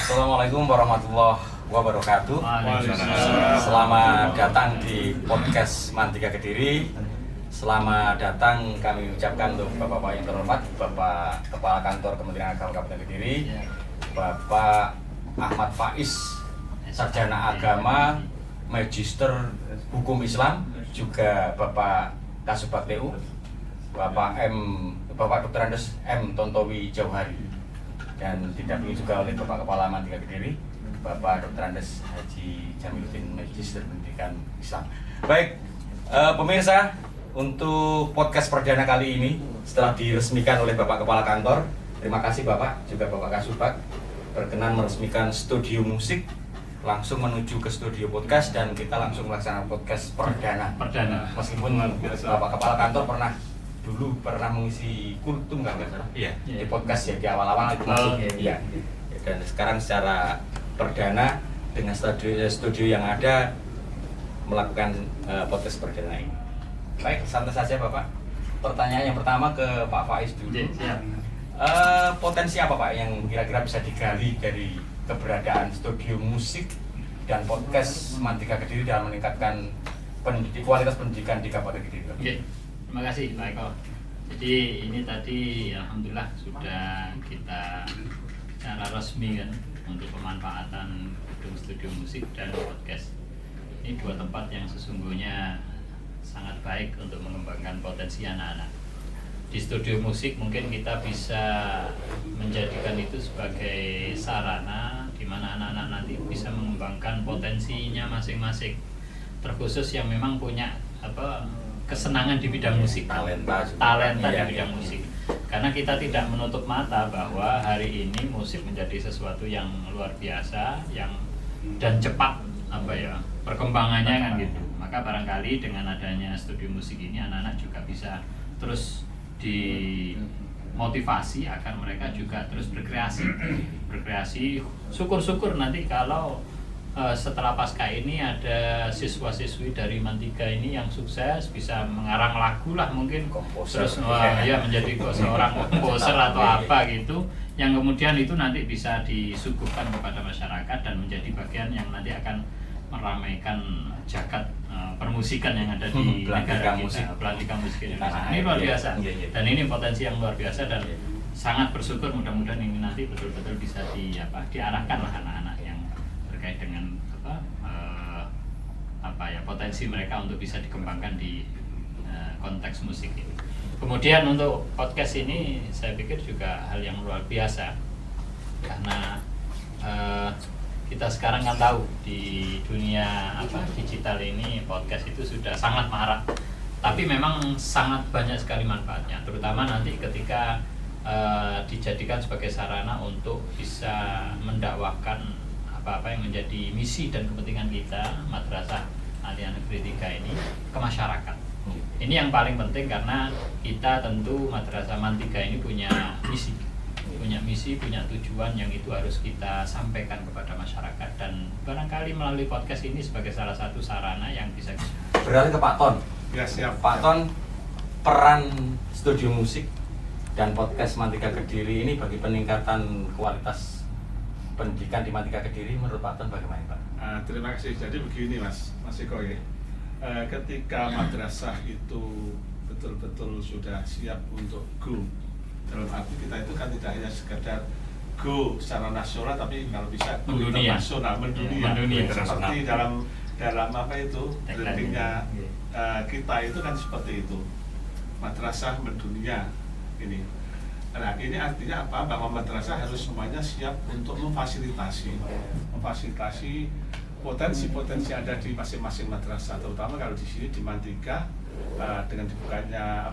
Assalamualaikum warahmatullahi wabarakatuh. Selamat datang di podcast Mandika Kediri. Selamat datang kami ucapkan untuk Bapak-Bapak yang terhormat, Bapak Kepala Kantor Kementerian Agama Kabupaten Kediri, Bapak Ahmad Faiz, Sarjana Agama, Magister Hukum Islam, juga Bapak Kasubag TU, Bapak Dr. Andes M. Tontowi Jauhari, dan didampingi juga oleh Bapak Kepala Mandika Kediri, Bapak Dr. Andes Haji Jamiluddin, Magister Pendidikan Islam. Baik, pemirsa, untuk podcast perdana kali ini setelah diresmikan oleh Bapak Kepala Kantor, terima kasih Bapak, juga Bapak Kasubag berkenan meresmikan studio musik, langsung menuju ke studio podcast, dan kita langsung melaksanakan podcast perdana. Meskipun Bapak Kepala Kantor pernah mengisi kultum kan salah? Iya. Di podcast ya di awal-awal itu masuk. Iya. Dan sekarang secara perdana dengan studio yang ada melakukan podcast perdana ini. Baik, santai saja Bapak. Pertanyaan yang pertama ke Pak Faiz dulu. Potensi apa Pak yang kira-kira bisa digali dari keberadaan studio musik dan podcast Mandika Kediri dalam meningkatkan kualitas pendidikan di Kabupaten Kediri? Oke, terima kasih Pak Eko. Jadi ini tadi alhamdulillah sudah kita secara resmi kan untuk pemanfaatan gedung studio musik dan podcast. Ini dua tempat yang sesungguhnya sangat baik untuk mengembangkan potensi anak-anak. Di studio musik mungkin kita bisa menjadikan itu sebagai sarana di mana anak-anak nanti bisa mengembangkan potensinya masing-masing. Terkhusus yang memang punya kesenangan di bidang musik, talenta di bidang musik. Karena kita tidak menutup mata bahwa hari ini musik menjadi sesuatu yang luar biasa, dan cepat perkembangannya kan gitu. Maka barangkali dengan adanya studio musik ini anak-anak juga bisa terus dimotivasi agar mereka juga terus berkreasi. Syukur-syukur nanti kalau setelah pasca ini ada siswa-siswi dari Mandika ini yang sukses bisa mengarang lagu lah mungkin, terus menjadi seorang komposer atau apa gitu, yang kemudian itu nanti bisa disuguhkan kepada masyarakat dan menjadi bagian yang nanti akan meramaikan jagat permusikan yang ada di negara kita, Belantika Musik Indonesia. Ini luar biasa, dan ini potensi yang luar biasa, dan sangat bersyukur mudah-mudahan ini nanti betul-betul bisa diarahkan lah anak-anak yang terkait dengan potensi mereka untuk bisa dikembangkan di konteks musik ini. Kemudian untuk podcast ini saya pikir juga hal yang luar biasa, karena kita sekarang kan tahu di dunia digital ini podcast itu sudah sangat marak, tapi memang sangat banyak sekali manfaatnya, terutama nanti ketika dijadikan sebagai sarana untuk bisa mendakwahkan apa yang menjadi misi dan kepentingan kita Madrasah Aliyah Negeri 3 ini ke masyarakat. Ini yang paling penting, karena kita tentu Madrasah Mandika ini punya misi, punya tujuan yang itu harus kita sampaikan kepada masyarakat, dan barangkali melalui podcast ini sebagai salah satu sarana yang bisa. Beralih ke Pak Ton. Ya, siap. Pak Ton, peran studio musik dan podcast Mandika Kediri ini bagi peningkatan kualitas pendidikan di Mandika Kediri menurut Pak Ton bagaimana Pak? Terima kasih. Jadi begini Mas Eko ya. Ketika madrasah itu betul-betul sudah siap untuk go, dalam arti kita itu kan tidak hanya sekedar go secara nasional, tapi kalau bisa go internasional, mendunia. Seperti dalam brandingnya kita itu kan seperti itu, madrasah mendunia ini. Nah, ini artinya apa? Bahwa madrasah harus semuanya siap untuk memfasilitasi potensi-potensi ada di masing-masing madrasah, terutama kalau di sini di Mandika dengan dibukanya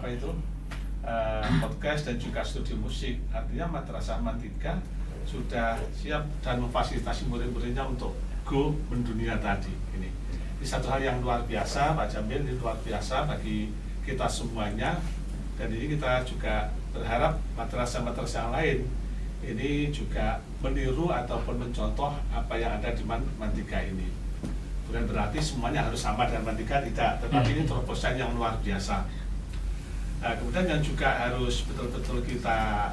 podcast dan juga studio musik. Artinya madrasah Mandika sudah siap dan memfasilitasi murid-muridnya untuk go mendunia tadi. Ini satu hal yang luar biasa Pak Jamil, ini luar biasa bagi kita semuanya, dan ini kita juga berharap madrasah-madrasah yang lain ini juga meniru ataupun mencontoh apa yang ada di Mandika ini. Bukan berarti semuanya harus sama dengan Mandika, tidak, tetapi ini terobosan yang luar biasa. Nah, kemudian yang juga harus betul-betul kita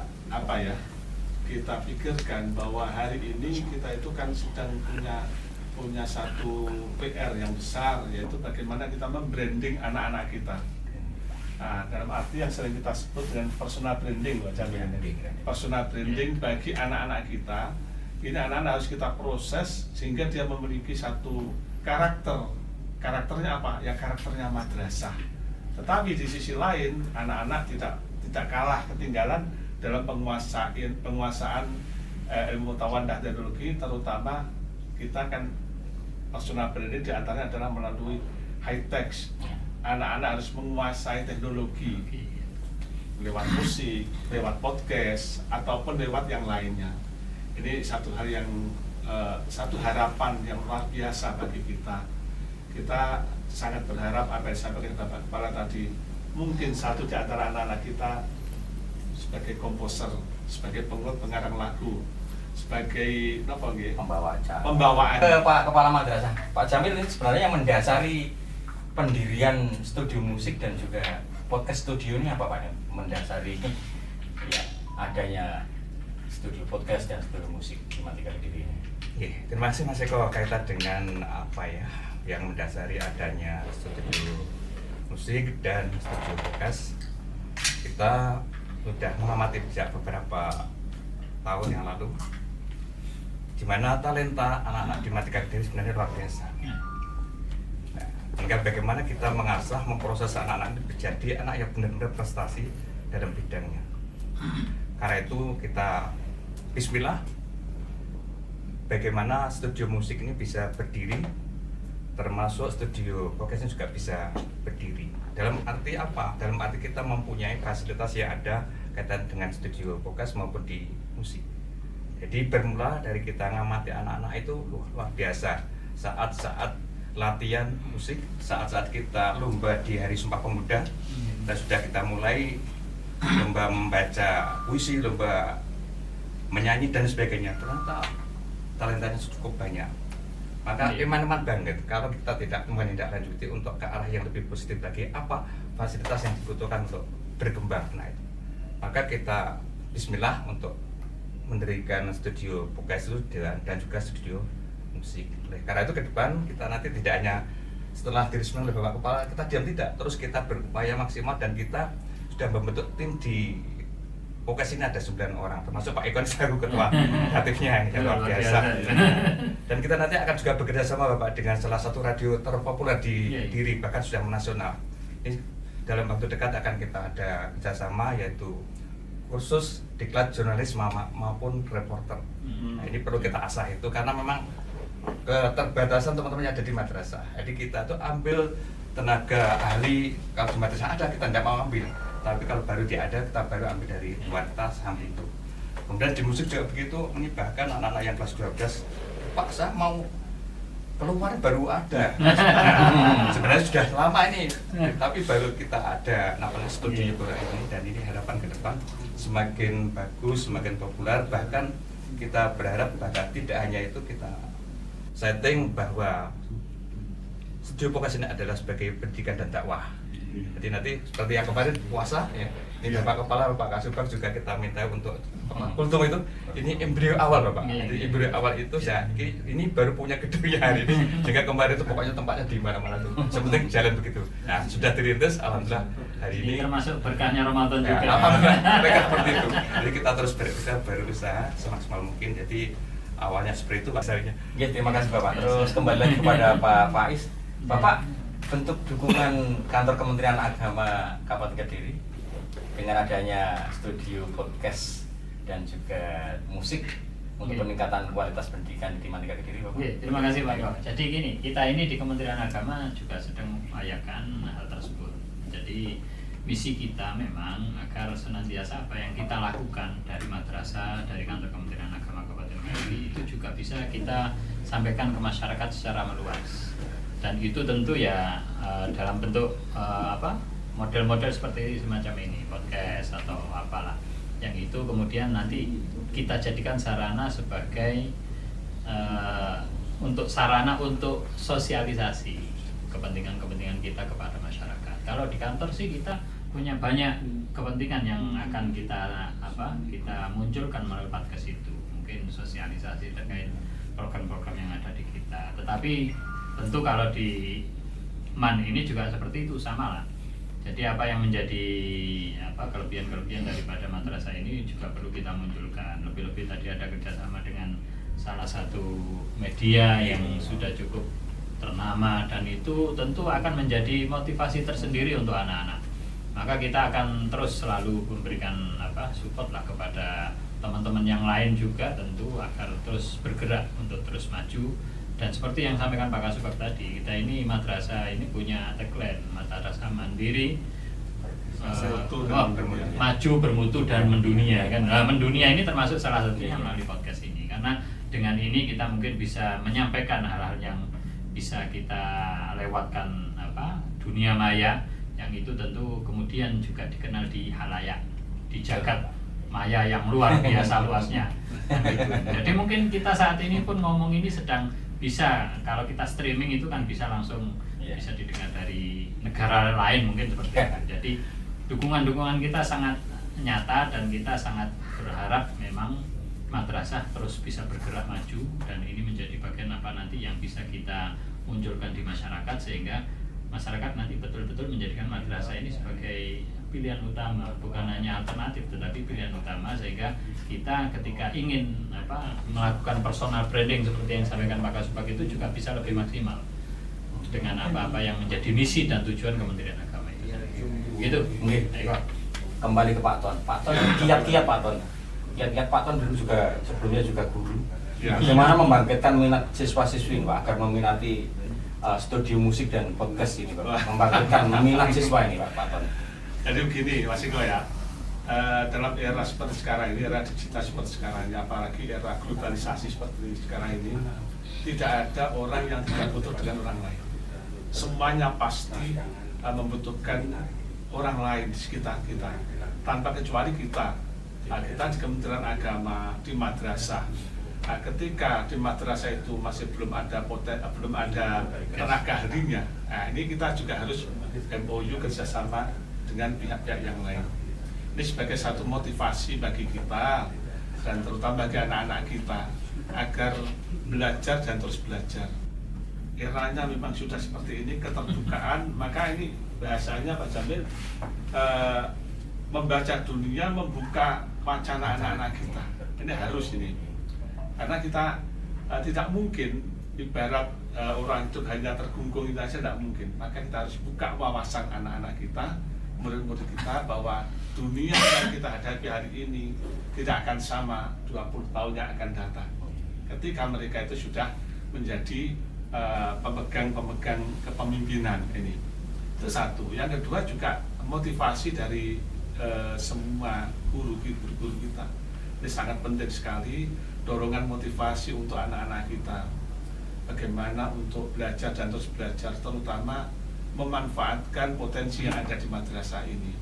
kita pikirkan bahwa hari ini kita itu kan sedang punya satu PR yang besar, yaitu bagaimana kita membranding anak-anak kita. Nah, dalam arti yang sering kita sebut dengan personal branding, personal branding bagi anak-anak kita. Ini anak-anak harus kita proses sehingga dia memiliki satu karakter. Karakternya apa? Ya karakternya madrasah. Tetapi di sisi lain, anak-anak tidak kalah ketinggalan dalam penguasaan ilmu pengetahuan dan teknologi, terutama kita kan personal branding diantaranya adalah melalui high tech. Anak-anak harus menguasai teknologi lewat musik, lewat podcast, ataupun lewat yang lainnya. Ini satu hal yang satu harapan yang luar biasa bagi kita. Kita sangat berharap apa yang disampaikan Bapak Kepala tadi, mungkin satu di antara anak-anak kita sebagai komposer, sebagai pengarang lagu, sebagai Pembawa acara. Pembawa Pak Kepala Madrasah, Pak Jamil ini sebenarnya yang mendasari pendirian studio musik dan juga podcast studio ini apa Pak? Mendasari ya adanya studio podcast dan studio musik di Mantika Kediri ini. Terima kasih Mas Eko. Kaitan dengan apa ya yang mendasari adanya studio musik dan studio podcast, kita sudah mengamati sejak beberapa tahun yang lalu, di mana talenta anak-anak di Mantika Kediri sebenarnya luar biasa. Tinggal bagaimana kita mengasah, memproses anak-anak ini menjadi anak yang benar-benar prestasi dalam bidangnya. Karena itu kita bismillah, bagaimana studio musik ini bisa berdiri, termasuk studio podcast juga bisa berdiri. Dalam arti apa? Dalam arti kita mempunyai fasilitas yang ada kaitan dengan studio podcast maupun di musik. Jadi bermula dari kita ngamati anak-anak itu luar biasa. Saat-saat latihan musik, saat-saat kita lomba di Hari Sumpah Pemuda, dan sudah kita mulai lomba membaca puisi, lomba menyanyi dan sebagainya. Ternyata talentanya cukup banyak. Maka iman-iman banget kalau kita tidak menindaklanjuti untuk ke arah yang lebih positif lagi, apa fasilitas yang dibutuhkan untuk berkembang. Nah itu, maka kita bismillah untuk mendirikan studio podcast itu dan juga studio musik. Karena itu ke depan kita nanti tidak hanya setelah diresmikan oleh Bapak Kepala kita diam tidak, terus kita berupaya maksimal dan kita sudah membentuk tim di podcast ini ada 9 orang, termasuk Pak Ikon selaku ketua kreatifnya yang luar biasa. Dan kita nanti akan juga bekerja sama Bapak dengan salah satu radio terpopuler di Kediri, bahkan sudah menasional. Ini dalam waktu dekat akan kita ada kerjasama, yaitu kursus diklat jurnalis maupun reporter. Nah, ini perlu kita asah itu karena memang keterbatasan teman-teman yang ada di madrasah. Jadi kita tuh ambil tenaga ahli, kalau di madrasah ada kita tidak mau ambil, tapi kalau baru ada kita baru ambil dari luar, kita sambil itu. Kemudian di musik juga begitu, bahkan anak-anak yang kelas 12, Pak saya mau keluar baru ada. Sebenarnya sudah lama ini, tapi baru kita ada namanya studio ini, dan ini harapan ke depan semakin bagus, semakin populer. Bahkan kita berharap bahkan tidak hanya itu, kita setting bahwa studio podcast ini adalah sebagai pendidikan dan dakwah. Jadi nanti seperti yang kemarin puasa ya, ini Bapak Kepala, Bapak Kasubag juga kita minta untuk kultum itu, ini embrio awal Bapak. Jadi embrio awal itu ya, ini baru punya gedungnya hari ini. Jika kemarin itu pokoknya tempatnya di mana-mana tuh, sepenting jalan begitu. Nah sudah dirintis, alhamdulillah hari ini. Termasuk berkahnya Ramadan juga. Alhamdulillah mereka seperti itu. Jadi kita terus berusaha semaksimal mungkin. Jadi awalnya seperti itu pasalnya. Ya, terima kasih Bapak. Terus kembali lagi kepada Pak Faiz. Bapak, bentuk dukungan kantor Kementerian Agama Kabupaten Kediri dengan adanya studio podcast dan juga musik untuk peningkatan kualitas pendidikan di Mantika Kediri, Bapak. Terima kasih Pak Eko. Jadi gini, kita ini di Kementerian Agama juga sedang mengupayakan hal tersebut. Jadi misi kita memang agar senantiasa apa yang kita lakukan dari madrasah, dari kantor Kementerian Agama Kabupaten Kediri itu juga bisa kita sampaikan ke masyarakat secara meluas. Dan itu tentu ya dalam bentuk model-model seperti semacam ini, podcast atau apalah, yang itu kemudian nanti kita jadikan sarana sebagai untuk sarana untuk sosialisasi kepentingan-kepentingan kita kepada masyarakat. Kalau di kantor sih kita punya banyak kepentingan yang akan kita kita munculkan melalui podcast itu, mungkin sosialisasi terkait program-program yang ada di kita. Tetapi tentu kalau di MAN ini juga seperti itu, sama lah. Jadi apa yang menjadi kelebihan-kelebihan daripada madrasah ini juga perlu kita munculkan. Lebih-lebih tadi ada kerjasama dengan salah satu media yang sudah cukup ternama, dan itu tentu akan menjadi motivasi tersendiri untuk anak-anak. Maka kita akan terus selalu memberikan support lah kepada teman-teman yang lain juga, tentu agar terus bergerak untuk terus maju. Dan seperti yang sampaikan Pak Kasubag tadi, kita ini madrasah ini punya tagline madrasah mandiri, maju, bermutu, dan mendunia kan. Mendunia ini termasuk salah satunya melalui podcast ini, karena dengan ini kita mungkin bisa menyampaikan hal-hal yang bisa kita lewatkan dunia maya, yang itu tentu kemudian juga dikenal di halayak, di jagat maya yang luar biasa luasnya. Gitu. Jadi mungkin kita saat ini pun ngomong ini sedang bisa, kalau kita streaming itu kan bisa langsung bisa didengar dari negara lain mungkin seperti itu. Jadi dukungan-dukungan kita sangat nyata, dan kita sangat berharap memang madrasah terus bisa bergerak maju, dan ini menjadi bagian nanti yang bisa kita munculkan di masyarakat, sehingga masyarakat nanti betul-betul menjadikan madrasah ini sebagai pilihan utama, bukan hanya alternatif tetapi pilihan utama, sehingga kita ketika ingin melakukan personal branding seperti yang disampaikan Pak Kasubag itu juga bisa lebih maksimal dengan apa-apa yang menjadi misi dan tujuan Kementerian Agama itu. Gitu. Kembali ke Pak Ton. Pak Ton, kiat-kiat Pak Ton. Kiat-kiat Pak Ton dulu juga sebelumnya juga guru. Bagaimana membangkitkan minat siswa-siswi Pak agar meminati studio musik dan podcast ini Pak, membangkitkan minat siswa ini Pak Ton. Jadi begini Mas Iko ya, dalam era seperti sekarang ini, era digital seperti sekarang ini, apalagi era globalisasi seperti sekarang ini, tidak ada orang yang tidak butuh dengan orang lain. Semuanya pasti membutuhkan orang lain di sekitar kita, tanpa kecuali kita. Kita di Kementerian Agama, di madrasah. Ketika di madrasah itu masih belum ada tenaga ahlinya, ini kita juga harus MOU kerjasama dengan pihak-pihak yang lain. Ini sebagai satu motivasi bagi kita, dan terutama bagi anak-anak kita, agar belajar dan terus belajar. Eranya memang sudah seperti ini, keterbukaan, maka ini bahasanya Pak Jamil, membaca dunia, membuka wacana anak-anak kita. Ini harus ini. Karena kita tidak mungkin ibarat orang itu hanya terkungkung itu saja, tidak mungkin. Maka kita harus buka wawasan anak-anak kita, murid-murid kita, bahwa dunia yang kita hadapi hari ini tidak akan sama 20 tahun yang akan datang. Ketika mereka itu sudah menjadi pemegang kepemimpinan ini. Itu satu. Yang kedua juga motivasi dari semua guru kita. Ini sangat penting sekali, dorongan motivasi untuk anak-anak kita. Bagaimana untuk belajar dan terus belajar, terutama memanfaatkan potensi yang ada di madrasah ini.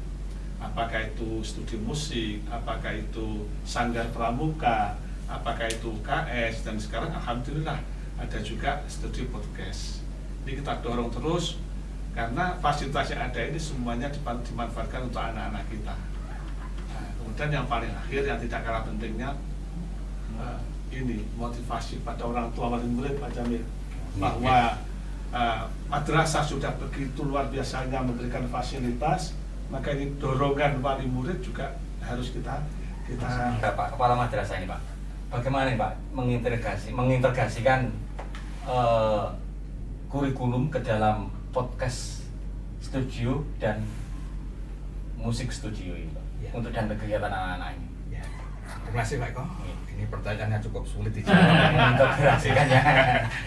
Apakah itu studi musik, apakah itu sanggar pramuka, apakah itu KS, dan sekarang alhamdulillah ada juga studi podcast. Ini kita dorong terus, karena fasilitas yang ada ini semuanya dimanfaatkan untuk anak-anak kita. Nah, kemudian yang paling akhir yang tidak kalah pentingnya, ini motivasi pada orang tua wali murid Pak Jamil, bahwa madrasah sudah begitu luar biasanya memberikan fasilitas, maka ini dorongan wali murid juga harus kita Pak Kepala Madrasah ini Pak, bagaimana nih Pak mengintegrasikan kurikulum ke dalam podcast studio dan musik studio ini Pak, untuk dan kegiatan anak-anak ini? Terima kasih Pak Eko. Ini pertanyaannya cukup sulit dijawab. Mengintegrasikan ya.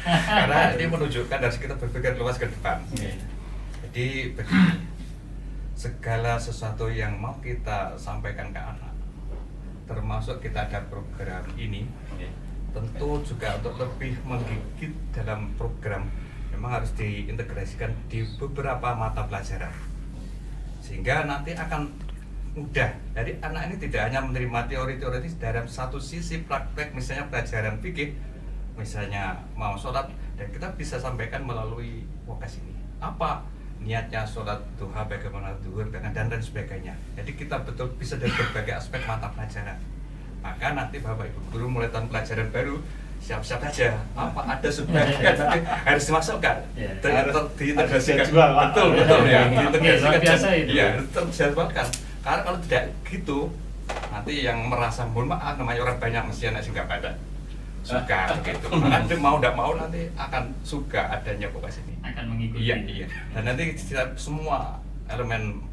Karena ini menunjukkan dari kita berpikir luas ke depan. Jadi begini, segala sesuatu yang mau kita sampaikan ke anak, termasuk kita ada program ini, tentu juga untuk lebih menggigit dalam program memang harus diintegrasikan di beberapa mata pelajaran, sehingga nanti akan mudah. Jadi anak ini tidak hanya menerima teori-teoritis, dalam satu sisi praktek, misalnya pelajaran fikih, misalnya mau sholat, dan kita bisa sampaikan melalui podcast ini. Apa niatnya sholat duha, bagaimana zuhur dan lain sebagainya. Jadi kita betul bisa dari berbagai aspek mata pelajaran. Maka nanti Bapak Ibu guru mulai tahun pelajaran baru siap-siap aja apa ada sebagian nanti harus dimasukkan diintegrasikan betul ya diintegrasikan ya terjadwalkan karena kalau tidak gitu nanti yang merasa mohon maaf namanya orang banyak mesti anak sih nggak pada suka begitu maka mau tidak mau nanti akan suka adanya podcast ini akan mengikuti iya dan nanti semua elemen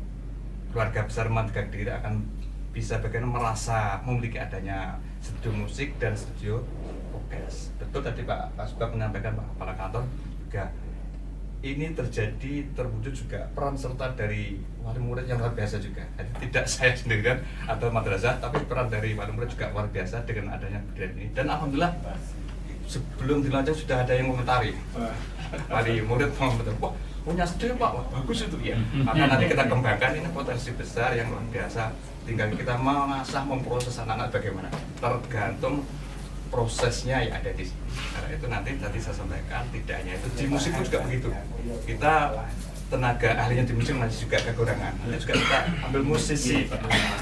keluarga besar Mandika Kediri akan bisa bagaimana merasa memiliki adanya studio musik dan studio podcast. Betul tadi Pak Sugap menyampaikan Pak Kepala Kantor juga ini terwujud juga peran serta dari wali murid yang luar biasa juga. Jadi tidak saya sendirian atau madrasah, tapi peran dari wali murid juga luar biasa dengan adanya budaya ini. Dan alhamdulillah sebelum dilanjut sudah ada yang mengomentari. Wali murid mengomentari, wah punya studio Pak, wah bagus itu ya. Maka nanti kita kembangkan ini potensi besar yang luar biasa. Tinggal kita mengasah memproses anak-anak bagaimana. Tergantung prosesnya yang ada di sini. Karena itu nanti tadi saya sampaikan tidak hanya itu di musik pun juga begitu. Kita tenaga ahlinya di musik masih juga kekurangan. Nanti juga kita ambil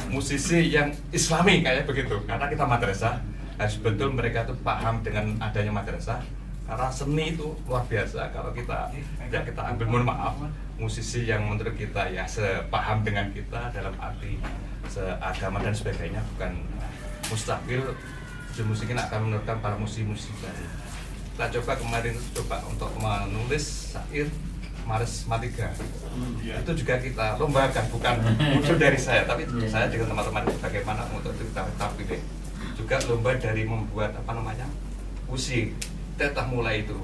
musisi yang Islami kayak begitu. Karena kita madrasah harus betul mereka itu paham dengan adanya madrasah. Karena seni itu luar biasa. Kalau kita tidak kita ambil mohon maaf musisi yang menurut kita ya sepaham dengan kita dalam arti seagama dan sebagainya bukan mustahil. Musik ini akan menurunkan para musisi-musisi baru. Kita coba kemarin coba untuk menulis syair Maris Matiga. Itu juga kita lombakan, bukan muncul dari saya, tapi saya dengan teman-teman bagaimana untuk kita pilih. Juga lomba dari membuat puisi tetah mulai itu.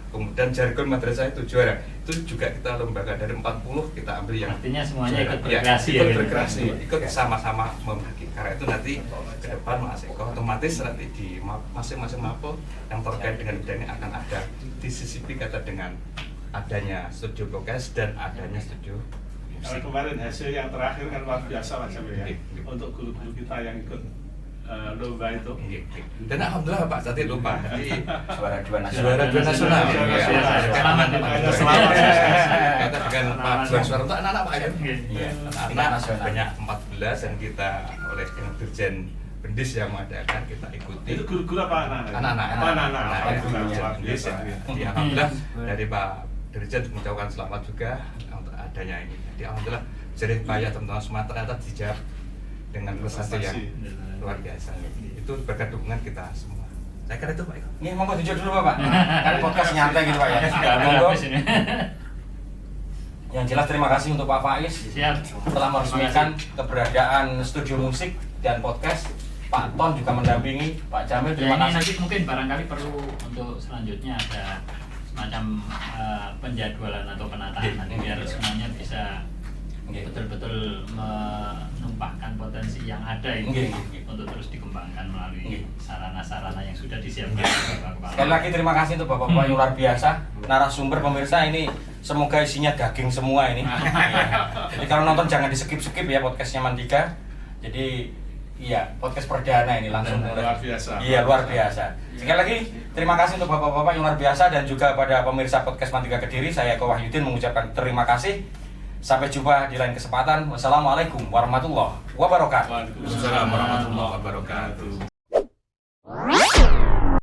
Kemudian jargon madrasah itu juara. Itu juga kita lombakan dari 40 kita ambil yang artinya semuanya juara. ikut berkreasi ikut berkreasi, ikut sama-sama membagi. Karena itu nanti ke depan Mas Eko otomatis nanti di masing-masing mapel yang terkait dengan bidang ini akan ada disisipi kata dengan adanya studio podcast dan adanya studio musik. Kemarin hasil yang terakhir kan luar biasa macam ya untuk guru-guru kita yang ikut lomba itu. Dan alhamdulillah Pak tadi lupa jadi Juara dua nasional. Selamat kita dengan Pak Juan Suara untuk anak-anak Pak ya. Iya, Anak banyak 14 dan kita oleh dengan Dirjen Bendis yang mengadakan kita ikuti. Itu guru-guru apa anak-anak? Anak-anak. Alhamdulillah. Alhamdulillah dari Pak Dirjen mengucapkan selamat juga untuk adanya ini. Jadi alhamdulillah jerih payah teman-teman semua ternyata dijawab dengan prestasi yang luar biasa. Itu berkat dukungan kita semua. Saya kira itu Pak. Ini mau tunjuk dulu Pak. Kan podcast nyantai gitu Pak ya. Monggo. Yang jelas terima kasih untuk Pak Faiz telah meresmikan keberadaan studio musik dan podcast. Pak Ton juga mendampingi, Pak Jamil terima kasih. Nanti mungkin barangkali perlu untuk selanjutnya ada semacam penjadwalan atau penataan nanti biar semuanya bisa betul-betul menumpahkan potensi yang ada ini untuk terus dikembangkan melalui sarana-sarana yang sudah disiapkan. Sekali lagi terima kasih untuk Bapak-bapak yang luar biasa. Narasumber pemirsa ini semoga isinya daging semua ini. Jadi kalau nonton jangan di-skip-skip ya podcastnya Mandika. Jadi iya, podcast perdana ini langsung luar biasa. Iya, luar biasa. Sekali lagi terima kasih untuk Bapak-bapak yang luar biasa dan juga pada pemirsa podcast Mandika Kediri. Saya Eko Wahyudin mengucapkan terima kasih. Sampai jumpa di lain kesempatan. Wassalamualaikum warahmatullahi wabarakatuh. Waalaikumsalam warahmatullahi wabarakatuh.